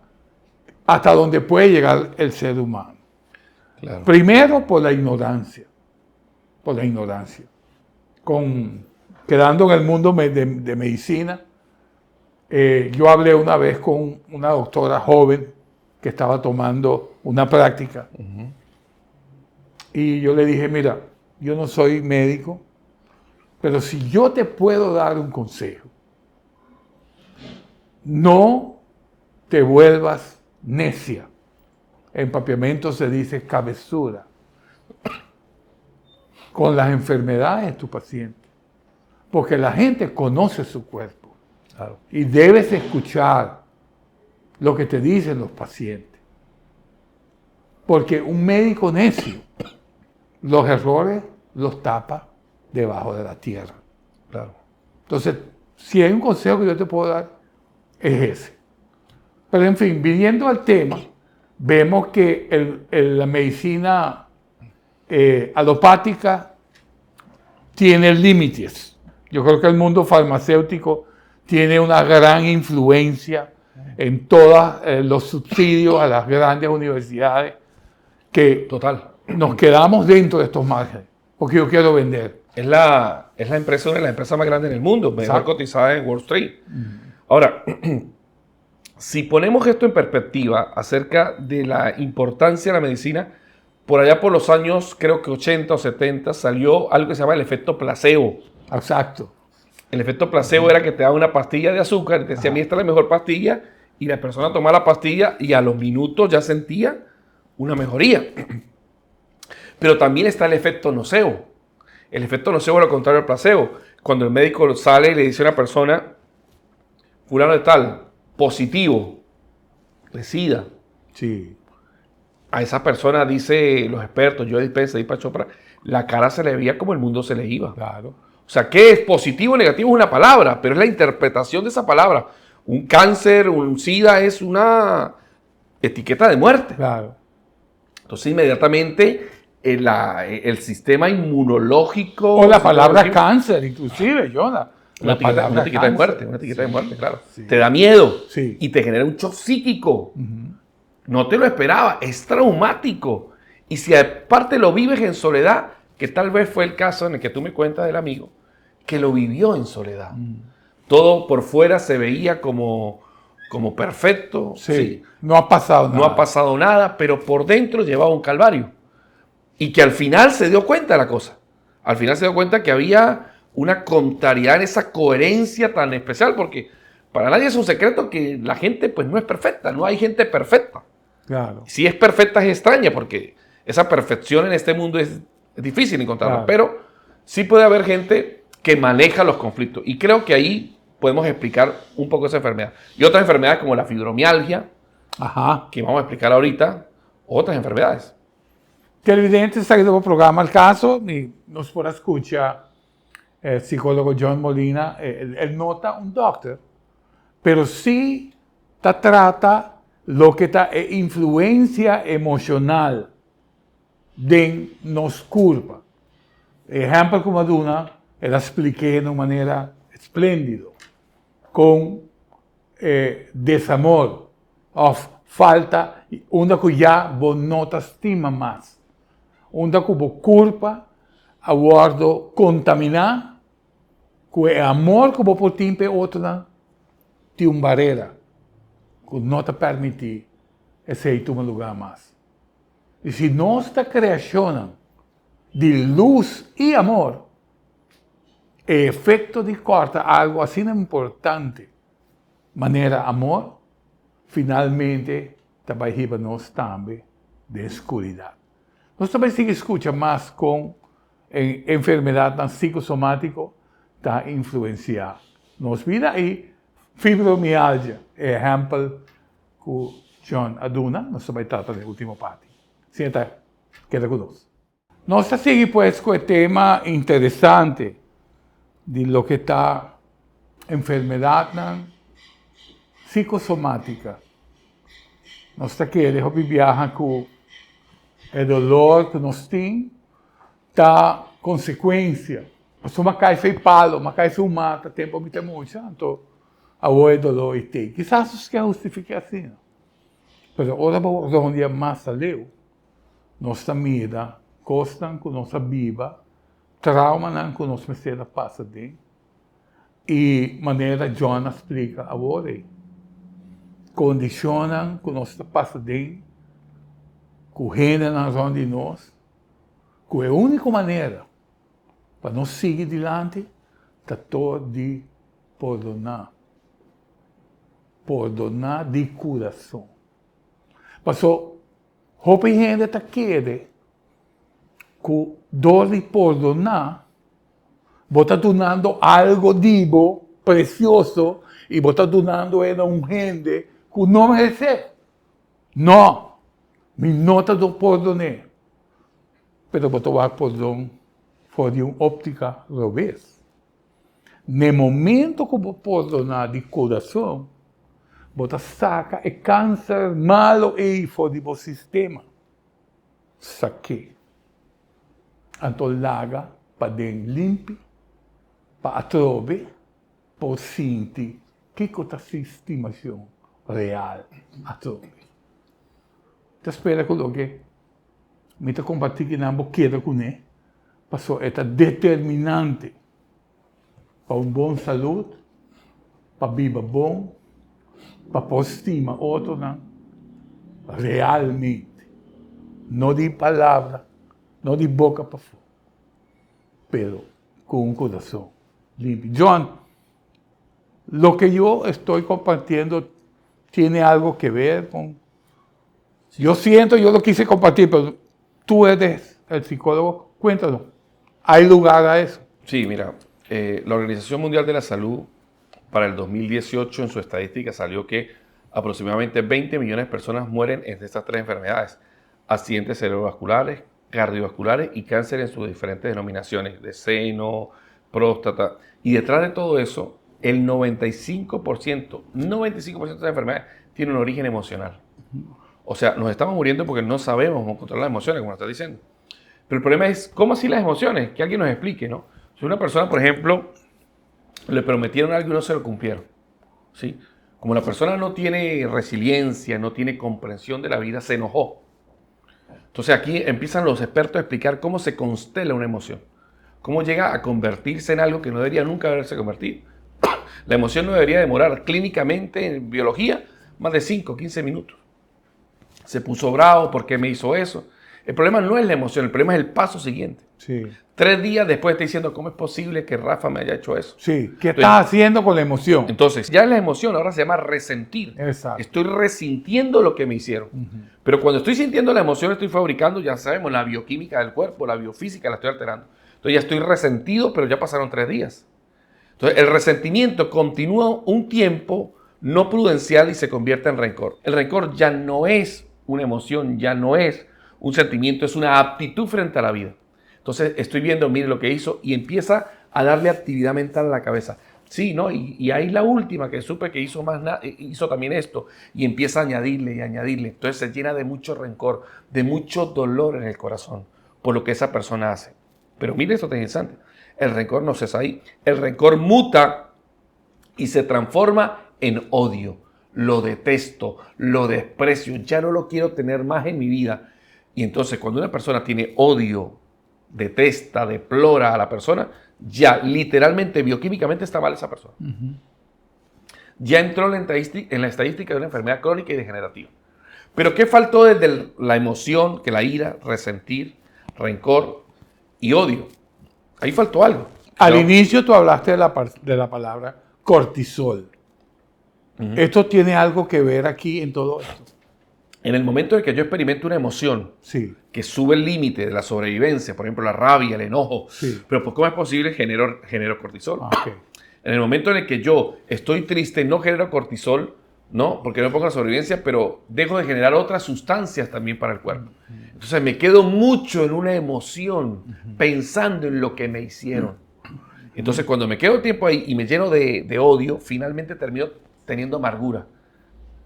hasta donde puede llegar el ser humano. Claro. Primero por la ignorancia. Quedando en el mundo de medicina, yo hablé una vez con una doctora joven que estaba tomando una práctica. Uh-huh. Y yo le dije, mira, yo no soy médico, pero si yo te puedo dar un consejo, no te vuelvas necia. En papiamento se dice cabezura. Con las enfermedades de tu paciente. Porque la gente conoce su cuerpo. Claro. Y debes escuchar lo que te dicen los pacientes. Porque un médico necio, los errores los tapa debajo de la tierra. Claro. Entonces, si hay un consejo que yo te puedo dar, es ese. Pero en fin, viniendo al tema, vemos que la medicina alopática tiene límites. Yo creo que el mundo farmacéutico tiene una gran influencia en todos los subsidios a las grandes universidades que Total. nos quedamos dentro de estos márgenes, porque yo quiero vender. Es la empresa, una de las empresas más grandes en el mundo, mejor Exacto. cotizada en Wall Street. Ahora, si ponemos esto en perspectiva acerca de la importancia de la medicina, por allá por los años, creo que 80 o 70, salió algo que se llama el efecto placebo. Exacto. El efecto placebo era que te daba una pastilla de azúcar y te decía, a mí esta es la mejor pastilla, y la persona tomaba la pastilla y a los minutos ya sentía una mejoría. Pero también está el efecto nocebo. El efecto nocebo es lo contrario al placebo. Cuando el médico sale y le dice a una persona, fulano de tal, positivo, de SIDA. Sí. A esa persona, dice los expertos, Joe Dispenza, Deepak Chopra, la cara se le veía como el mundo se le iba. Claro. O sea, ¿qué es positivo o negativo? Es una palabra, pero es la interpretación de esa palabra. Un cáncer, un SIDA es una etiqueta de muerte. Claro. Entonces, inmediatamente, el sistema inmunológico... O la palabra cáncer, inclusive, Jonah. Una etiqueta de cáncer. muerte, una etiqueta de muerte, claro. Sí. Te da miedo Sí. y te genera un shock psíquico. No te lo esperaba, es traumático. Y si aparte lo vives en soledad, que tal vez fue el caso en el que tú me cuentas del amigo, que lo vivió en soledad. Todo por fuera se veía como perfecto. Sí. No ha pasado nada. No ha pasado nada, pero por dentro llevaba un calvario. Y que al final se dio cuenta de la cosa. Al final se dio cuenta que había una contrariedad en esa coherencia tan especial, porque para nadie es un secreto que la gente pues no es perfecta, no hay gente perfecta. Claro. Si es perfecta es extraña, porque esa perfección en este mundo es difícil encontrarla, Claro. pero sí puede haber gente que maneja los conflictos. Y creo que ahí podemos explicar un poco esa enfermedad. Y otras enfermedades como la fibromialgia, Ajá. que vamos a explicar ahorita, otras enfermedades. Televidentes, seguido do programa Al Caso, e nos por escucha el psicólogo John Molina, él nota un doctor, pero sí trata lo que está influencia emocional de nos culpa. Ejemplo como Aduna, él expliqué de una manera espléndida, con desamor, of falta, onde que já vos não te estima mais. Onde que vos culpa, a guardo contaminar, que o amor que vos por timpe outra, tem uma barreira, que não te permite esse ir um lugar mais. E se nossa criação de luz e amor, o efeito de corta algo assim importante, maneira amor, finalmente também riba nós também de escuridão. Nós também se escuta mais com enfermidade psicossomática está influenciar nos vida e fibromialgia, exemplo que John Aduna, nós também tratamos da última parte. Senta, queda conosco. Nós seguimos pues com o tema interessante de lo que está enfermidade psicossomática. Nós queremos viajar com o dolor que nós temos, tá consequência. Nós uma caixa de palo, uma caixa de mata, tempo muito muito, então o dolor e tem. Quizás isso que justifique assim. Mas agora onde é mais leu, nossa vida, costam com nossa vida, trauma não com nossa meceda passa de, e maneira John explica agora. Condicionam que nós passa de, que rende na zona de nós, que é a única maneira para nós seguir adiante, é todo de perdonar. Perdonar de coração. Passou, roupa e rende está querendo, que dor de perdonar, você está donando algo divo, precioso, e você está donando a gente que não merece. Não, me nota do perdão. Pero você vai perdão por uma óptica revés. No momento que você perdonar de coração, você saca o câncer malo e fora do sistema. Saquei. Antolaga para den limpi, para atrove, por sinti, que cosa si estimación real atrove. Te espera con lo que me te compartir que nada quiero con él, pasó esta determinante para un buen salud, para vivir bom, para poder estimar otro, ¿no? Realmente, no de palabra, no de boca para afuera, pero con un corazón limpio. John, lo que yo estoy compartiendo tiene algo que ver con... Yo siento, yo lo quise compartir, pero tú eres el psicólogo, cuéntanos, ¿hay lugar a eso? Sí, mira, la Organización Mundial de la Salud para el 2018 en su estadística salió que aproximadamente 20 millones de personas mueren entre estas tres enfermedades: accidentes cerebrovasculares, cardiovasculares y cáncer en sus diferentes denominaciones, de seno, próstata. Y detrás de todo eso, el 95% de las enfermedades tiene un origen emocional. O sea, nos estamos muriendo porque no sabemos cómo controlar las emociones, como estás diciendo. Pero el problema es, ¿cómo así las emociones? Que alguien nos explique, ¿no? Si una persona, por ejemplo, le prometieron algo y no se lo cumplieron, ¿sí? Como la persona no tiene resiliencia, no tiene comprensión de la vida, se enojó. Entonces aquí empiezan los expertos a explicar cómo se constela una emoción, cómo llega a convertirse en algo que no debería nunca haberse convertido. La emoción no debería demorar clínicamente en biología más de 5 o 15 minutos. Se puso bravo, ¿por qué me hizo eso? El problema no es la emoción, el problema es el paso siguiente. Sí. 3 días después está diciendo, ¿cómo es posible que Rafa me haya hecho eso? Sí, ¿qué estás haciendo con la emoción? Entonces, ya la emoción ahora se llama resentir. Exacto. Estoy resintiendo lo que me hicieron. Pero cuando estoy sintiendo la emoción, estoy fabricando, ya sabemos, la bioquímica del cuerpo, la biofísica, la estoy alterando. Entonces ya estoy resentido, pero ya pasaron 3 días. Entonces el resentimiento continúa un tiempo no prudencial y se convierte en rencor. El rencor ya no es una emoción, ya no es un sentimiento, es una aptitud frente a la vida. Entonces estoy viendo, mire lo que hizo, y empieza a darle actividad mental a la cabeza. Sí, ¿no? Y ahí la última que supe que hizo hizo también esto, y empieza a añadirle y añadirle. Entonces se llena de mucho rencor, de mucho dolor en el corazón por lo que esa persona hace. Pero mire esto tan interesante. El rencor no cesa ahí. El rencor muta y se transforma en odio. Lo detesto, lo desprecio, ya no lo quiero tener más en mi vida. Y entonces cuando una persona tiene odio, detesta, deplora a la persona, ya literalmente, bioquímicamente está mal esa persona. Ya entró en la estadística de una enfermedad crónica y degenerativa. Pero ¿qué faltó desde la emoción, que la ira, resentir, rencor y odio? Ahí faltó algo. Al inicio tú hablaste de la palabra cortisol. ¿Esto tiene algo que ver aquí en todo esto? En el momento en que yo experimento una emoción que sube el límite de la sobrevivencia, por ejemplo la rabia, el enojo, pero pues, ¿cómo es posible? Genero cortisol. En el momento en el que yo estoy triste, no genero cortisol, ¿no? Porque no me pongo la sobrevivencia, pero dejo de generar otras sustancias también para el cuerpo. Entonces me quedo mucho en una emoción, pensando en lo que me hicieron. Entonces cuando me quedo tiempo ahí y me lleno de odio, finalmente termino teniendo amargura.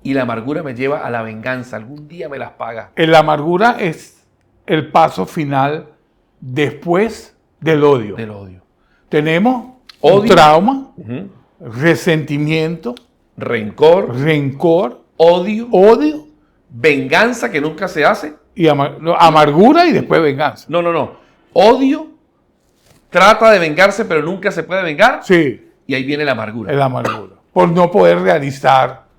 Y la amargura me lleva a la venganza. Algún día me las paga. La amargura es el paso final después del odio. Tenemos odio, un trauma, resentimiento, rencor, odio, venganza que nunca se hace. Y amargura y después venganza. No. Odio, trata de vengarse pero nunca se puede vengar. Sí. Y ahí viene la amargura. La amargura. Por no poder realizar.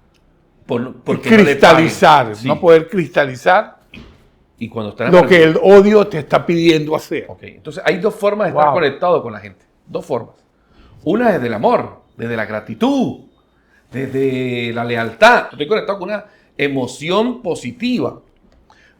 Porque cristalizar, no poder cristalizar y cuando está lo que el odio te está pidiendo hacer. Okay. Entonces hay 2 formas de estar conectado con la gente. 2 formas. Una desde el amor, desde la gratitud, desde la lealtad. Estoy conectado con una emoción positiva.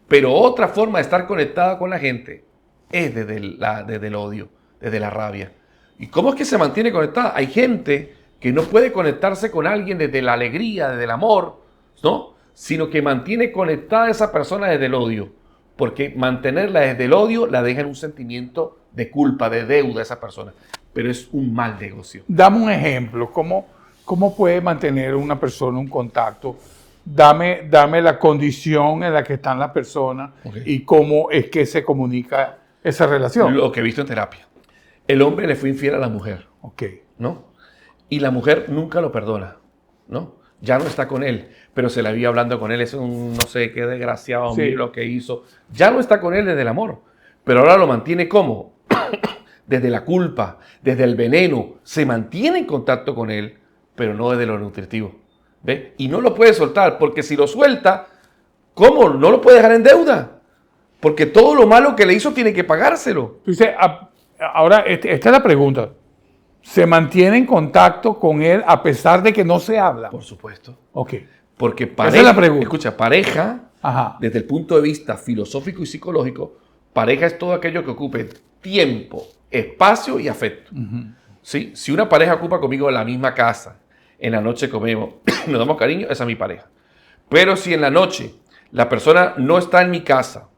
Pero otra forma de estar conectada con la gente es desde el odio, desde la rabia. ¿Y cómo es que se mantiene conectada? Hay gente que no puede conectarse con alguien desde la alegría, desde el amor, ¿no? Sino que mantiene conectada a esa persona desde el odio. Porque mantenerla desde el odio la deja en un sentimiento de culpa, de deuda a esa persona. Pero es un mal negocio. Dame un ejemplo. ¿Cómo puede mantener una persona un contacto? Dame la condición en la que están las personas y cómo es que se comunica esa relación. Lo que he visto en terapia. El hombre le fue infiel a la mujer, Ok. ¿no? Y la mujer nunca lo perdona, ¿no? Ya no está con él, pero se la vi hablando con él, es un no sé qué desgraciado, Sí. mire lo que hizo. Ya no está con él desde el amor, pero ahora lo mantiene ¿cómo? Desde la culpa, desde el veneno, se mantiene en contacto con él, pero no desde lo nutritivo. ¿Ve? Y no lo puede soltar, porque si lo suelta, ¿cómo? No lo puede dejar en deuda, porque todo lo malo que le hizo tiene que pagárselo. Entonces, ahora, esta es la pregunta. ¿Se mantiene en contacto con él a pesar de que no se habla? Por supuesto. Ok. Porque Esa pareja, es la pregunta. escucha, pareja, Ajá. desde el punto de vista filosófico y psicológico, pareja es todo aquello que ocupe tiempo, espacio y afecto. ¿Sí? Si una pareja ocupa conmigo la misma casa, en la noche comemos, nos damos cariño, esa es mi pareja. Pero si en la noche la persona no está en mi casa,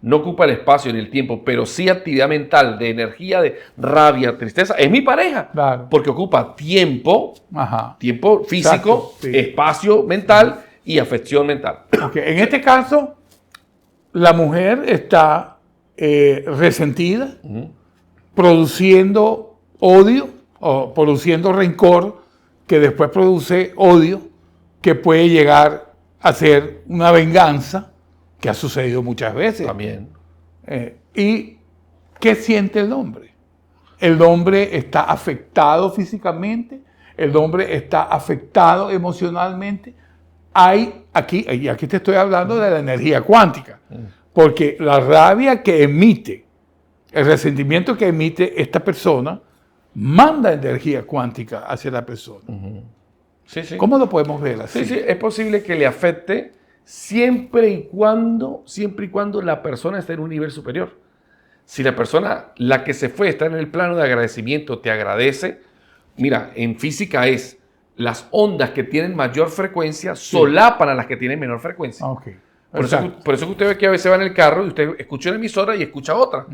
no ocupa el espacio ni el tiempo, pero sí actividad mental, de energía, de rabia, tristeza, es mi pareja. Claro. Porque ocupa tiempo, Ajá. tiempo físico, Exacto, sí. espacio mental y afección mental. Ok. En este caso, la mujer está resentida, produciendo odio o produciendo rencor que después produce odio que puede llegar a ser una venganza que ha sucedido muchas veces. También. ¿Y qué siente el hombre? El hombre está afectado físicamente, el hombre está afectado emocionalmente. Hay aquí, y aquí te estoy hablando de la energía cuántica, porque la rabia que emite, el resentimiento que emite esta persona, manda energía cuántica hacia la persona. Sí, sí. ¿Cómo lo podemos ver así? Sí, sí, es posible que le afecte siempre y cuando la persona esté en un nivel superior. Si la persona, la que se fue, está en el plano de agradecimiento, te agradece. Mira, en física es las ondas que tienen mayor frecuencia solapan a las que tienen menor frecuencia. Ok. Por eso que usted ve que a veces va en el carro y usted escucha una emisora y escucha otra.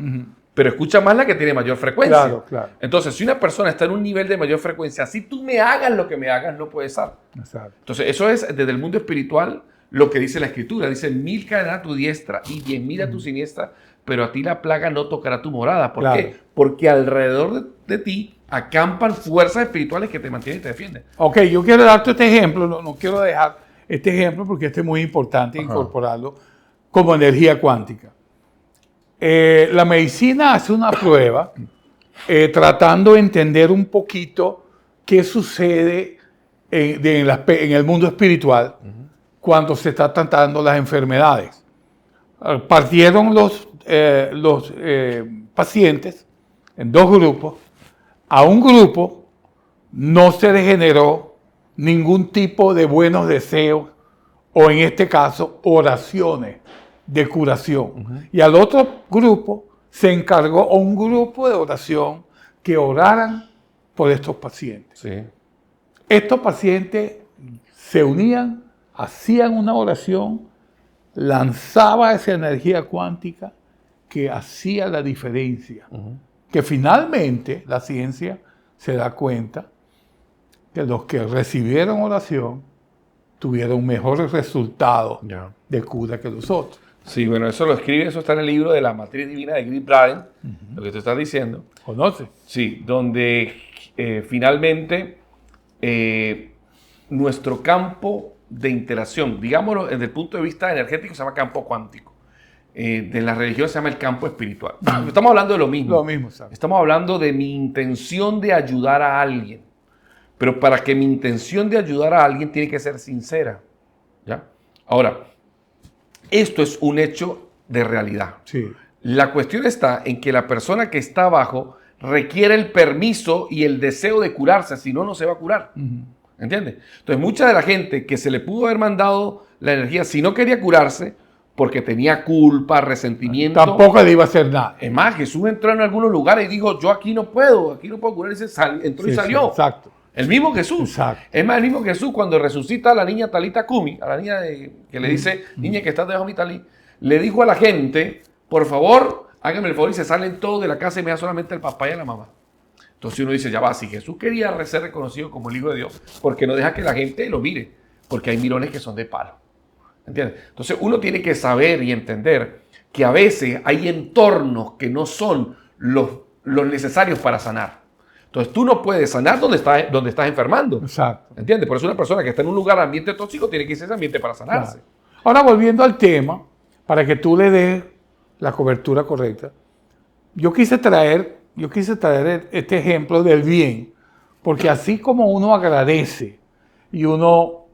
Pero escucha más la que tiene mayor frecuencia. Claro, claro. Entonces, si una persona está en un nivel de mayor frecuencia, si tú me hagas lo que me hagas, no puede estar. Exacto. Entonces, eso es desde el mundo espiritual lo que dice la Escritura. Dice, 1000 caerán a tu diestra y 10.000 a tu siniestra, pero a ti la plaga no tocará tu morada. ¿Por Claro. qué? Porque alrededor de ti acampan fuerzas espirituales que te mantienen y te defienden. Ok, yo quiero darte este ejemplo, no quiero dejar este ejemplo porque este es muy importante incorporarlo como energía cuántica. La medicina hace una prueba tratando de entender un poquito qué sucede en el mundo espiritual cuando se está tratando las enfermedades. Partieron los pacientes en dos grupos. A un grupo no se le generó ningún tipo de buenos deseos o en este caso oraciones de curación. Y al otro grupo se encargó un grupo de oración que oraran por estos pacientes. Sí. Estos pacientes se unían, hacían una oración, lanzaba esa energía cuántica que hacía la diferencia. Que finalmente la ciencia se da cuenta que los que recibieron oración tuvieron mejores resultados de cura que los otros. Sí, bueno, eso lo escribe, eso está en el libro de la matriz divina de Greg Braden, lo que tú estás diciendo. ¿Conoces? Sí, donde finalmente nuestro campo de interacción, digámoslo desde el punto de vista energético, se llama campo cuántico. De la religión se llama el campo espiritual. Estamos hablando de lo mismo. Lo mismo, ¿sabes? Estamos hablando de mi intención de ayudar a alguien. Pero para que mi intención de ayudar a alguien tiene que ser sincera. ¿Ya? Ahora, esto es un hecho de realidad. Sí. La cuestión está en que la persona que está abajo requiere el permiso y el deseo de curarse, si no, no se va a curar. ¿Entiendes? Entonces, mucha de la gente que se le pudo haber mandado la energía, si no quería curarse, porque tenía culpa, resentimiento. Tampoco le iba a hacer nada. Es más, Jesús entró en algunos lugares y dijo, yo aquí no puedo curar. Y entró y salió. Sí, exacto. El mismo Jesús. Exacto. Es más, el mismo Jesús cuando resucita a la niña Talita Kumi, a la niña que le dice, niña que estás debajo de mi talí, le dijo a la gente, por favor, háganme el favor y se salen todos de la casa y me da solamente el papá y a la mamá. Entonces uno dice, ya va, si Jesús quería ser reconocido como el Hijo de Dios, ¿por qué no deja que la gente lo mire? Porque hay mirones que son de palo. ¿Entiendes? Entonces uno tiene que saber y entender que a veces hay entornos que no son los necesarios para sanar. Entonces tú no puedes sanar donde estás enfermando. Exacto. ¿Entiendes? Por eso una persona que está en un lugar, ambiente tóxico, tiene que irse a ese ambiente para sanarse. Claro. Ahora, volviendo al tema, para que tú le des la cobertura correcta, yo quise traer este ejemplo del bien, porque así como uno agradece y uno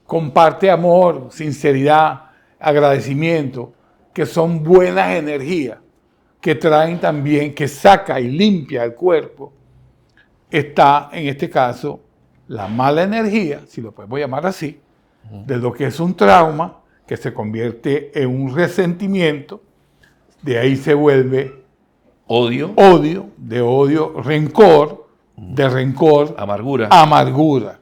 comparte amor, sinceridad, agradecimiento, que son buenas energías, que traen también, que saca y limpia el cuerpo, está en este caso la mala energía, si lo podemos llamar así, de lo que es un trauma, que se convierte en un resentimiento, de ahí se vuelve Odio, de odio, rencor, de rencor, amargura.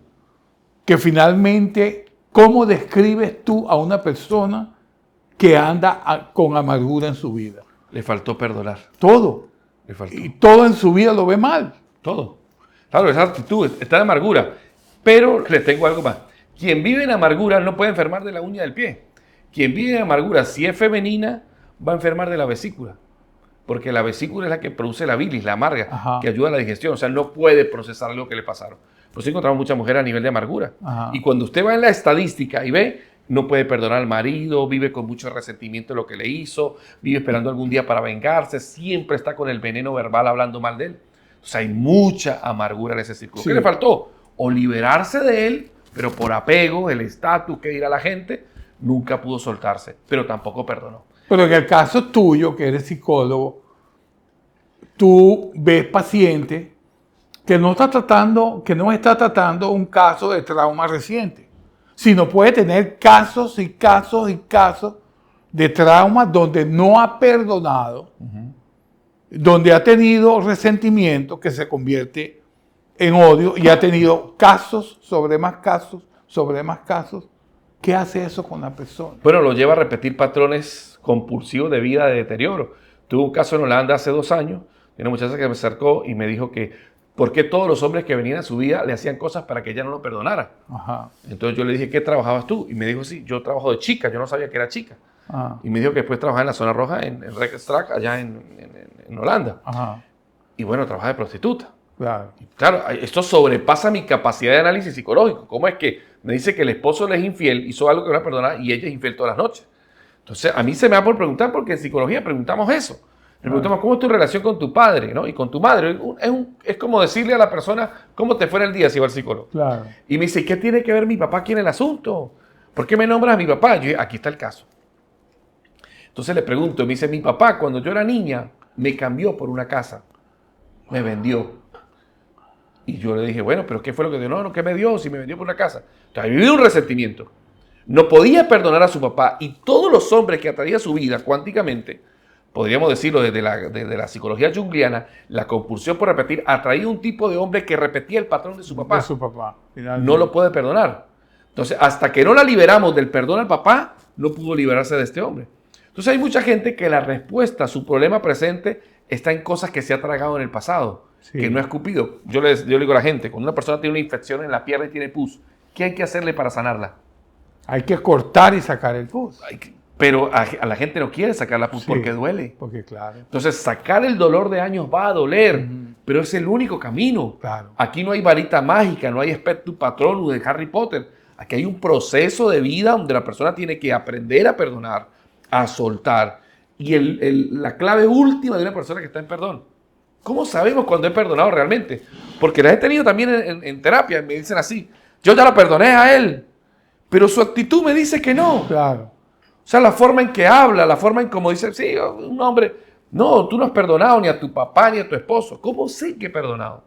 Que finalmente, ¿cómo describes tú a una persona que anda con amargura en su vida? Le faltó perdonar. Todo. Le faltó. Y todo en su vida lo ve mal. Todo. Claro, esa actitud está en amargura. Pero les tengo algo más. Quien vive en amargura no puede enfermar de la uña del pie. Quien vive en amargura, si es femenina, va a enfermar de la vesícula. Porque la vesícula es la que produce la bilis, la amarga, Ajá. que ayuda a la digestión. O sea, no puede procesar algo que le pasaron. Por eso encontramos muchas mujeres a nivel de amargura. Ajá. Y cuando usted va en la estadística y ve, no puede perdonar al marido, vive con mucho resentimiento de lo que le hizo, vive esperando algún día para vengarse, siempre está con el veneno verbal hablando mal de él. O sea, hay mucha amargura en ese círculo. Sí. ¿Qué le faltó? O liberarse de él, pero por apego, el estatus que dirá la gente, nunca pudo soltarse, pero tampoco perdonó. Pero en el caso tuyo, que eres psicólogo, tú ves pacientes que no está tratando un caso de trauma reciente, sino puede tener casos y casos y casos de trauma donde no ha perdonado, donde ha tenido resentimiento que se convierte en odio y ha tenido casos sobre más casos sobre más casos. ¿Qué hace eso con la persona? Bueno, lo lleva a repetir patrones compulsivos de vida de deterioro. Tuve un caso en Holanda hace 2 años, una muchacha que me acercó y me dijo que por qué todos los hombres que venían a su vida le hacían cosas para que ella no lo perdonara. Ajá. Entonces yo le dije, ¿qué trabajabas tú? Y me dijo, sí, yo trabajo de chica, yo no sabía que era chica. Ajá. Y me dijo que después trabajaba en la zona roja, en Rijksstraat, allá en Holanda. Ajá. Y bueno, trabaja de prostituta. Claro. Claro, esto sobrepasa mi capacidad de análisis psicológico. ¿Cómo es que me dice que el esposo le es infiel, hizo algo que no la perdona y ella es infiel todas las noches? Entonces, a mí se me da por preguntar, porque en psicología preguntamos eso. Le preguntamos, ¿cómo es tu relación con tu padre, ¿no? Y con tu madre? Es como decirle a la persona cómo te fue en el día si va al psicólogo. Claro. Y me dice, ¿y qué tiene que ver mi papá aquí en el asunto? ¿Por qué me nombras a mi papá? Yo dije, aquí está el caso. Entonces le pregunto, me dice, mi papá cuando yo era niña me cambió por una casa, me vendió. Y yo le dije, bueno, pero ¿qué fue lo que dio? No, ¿qué me dio? Si me vendió por una casa. Entonces, vivió un resentimiento. No podía perdonar a su papá y todos los hombres que atraía a su vida cuánticamente, podríamos decirlo desde la psicología junguiana, la compulsión por repetir atraía un tipo de hombre que repetía el patrón de su papá. De su papá. Finalmente. No lo puede perdonar. Entonces, hasta que no la liberamos del perdón al papá, no pudo liberarse de este hombre. Entonces, hay mucha gente que la respuesta a su problema presente está en cosas que se ha tragado en el pasado, Sí. que no ha escupido. Yo le digo a la gente, cuando una persona tiene una infección en la pierna y tiene pus, ¿qué hay que hacerle para sanarla? Hay que cortar y sacar el pus. Pero a la gente no quiere sacar la pus, sí, porque duele. Porque claro. Entonces, sacar el dolor de años va a doler, pero es el único camino. Claro. Aquí no hay varita mágica, no hay Expecto Patronus de Harry Potter. Aquí hay un proceso de vida donde la persona tiene que aprender a perdonar, a soltar. Y la clave última de una persona que está en perdón. ¿Cómo sabemos cuando he perdonado realmente? Porque las he tenido también en terapia, me dicen así, yo ya lo perdoné a él, pero su actitud me dice que no. Claro. O sea, la forma en que habla, la forma en como dice, sí, un hombre, no, tú no has perdonado ni a tu papá ni a tu esposo. ¿Cómo sé que he perdonado?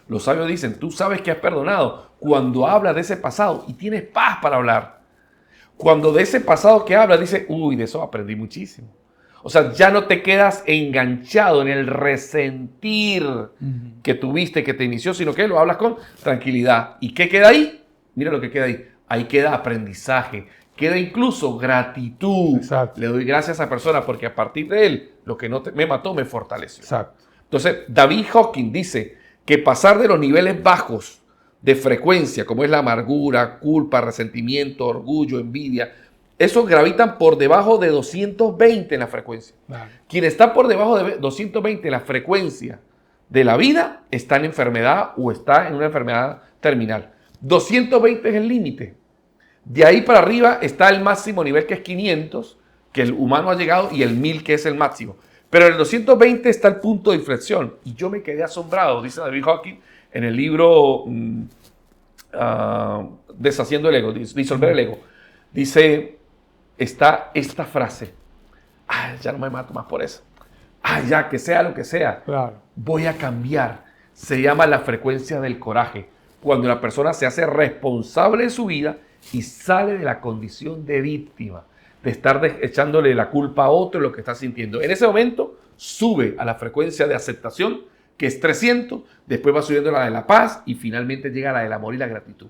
Los sabios dicen, tú sabes que has perdonado cuando hablas de ese pasado y tienes paz para hablar. Cuando de ese pasado que hablas, dices, uy, de eso aprendí muchísimo. O sea, ya no te quedas enganchado en el resentir que tuviste, que te inició, sino que lo hablas con tranquilidad. ¿Y qué queda ahí? Mira lo que queda ahí. Ahí queda aprendizaje. Queda incluso gratitud. Exacto. Le doy gracias a esa persona porque a partir de él, lo que no me mató me fortaleció. Exacto. Entonces, David Hawking dice que pasar de los niveles bajos, de frecuencia, como es la amargura, culpa, resentimiento, orgullo, envidia, esos gravitan por debajo de 220 en la frecuencia. Claro. Quien está por debajo de 220 en la frecuencia de la vida está en enfermedad o está en una enfermedad terminal. 220 es el límite. De ahí para arriba está el máximo nivel, que es 500, que el humano ha llegado, y el 1000, que es el máximo. Pero en el 220 está el punto de inflexión. Y yo me quedé asombrado, dice David Hawking en el libro Deshaciendo el ego, Disolver el ego. Dice, está esta frase: ay, ya no me mato más por eso. Ay, ya, que sea lo que sea. Claro. Voy a cambiar. Se llama la frecuencia del coraje. Cuando la persona se hace responsable de su vida y sale de la condición de víctima, de estar echándole la culpa a otro de lo que está sintiendo. En ese momento sube a la frecuencia de aceptación, que es 300, después va subiendo la de la paz y finalmente llega a la del amor y la gratitud.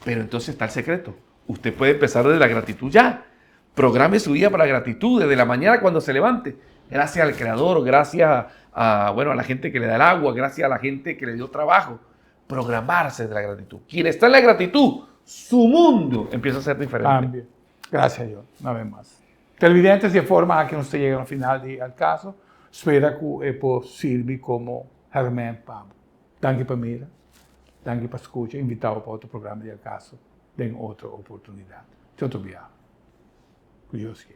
Pero entonces está el secreto. Usted puede empezar desde la gratitud ya. Programe su vida para la gratitud desde la mañana cuando se levante. Gracias al Creador, gracias a la gente que le da el agua, gracias a la gente que le dio trabajo. Programarse de la gratitud. Quien está en la gratitud, su mundo empieza a ser diferente. Cambia. Gracias, John, una vez más. Televidentes, de forma a que non lleguen al final del caso, spero che sirvi come Herman Pablo. Danke per mira, danke per escucha, invitado para otro programa del caso, en otra oportunidad. Te obrigado. Curioso.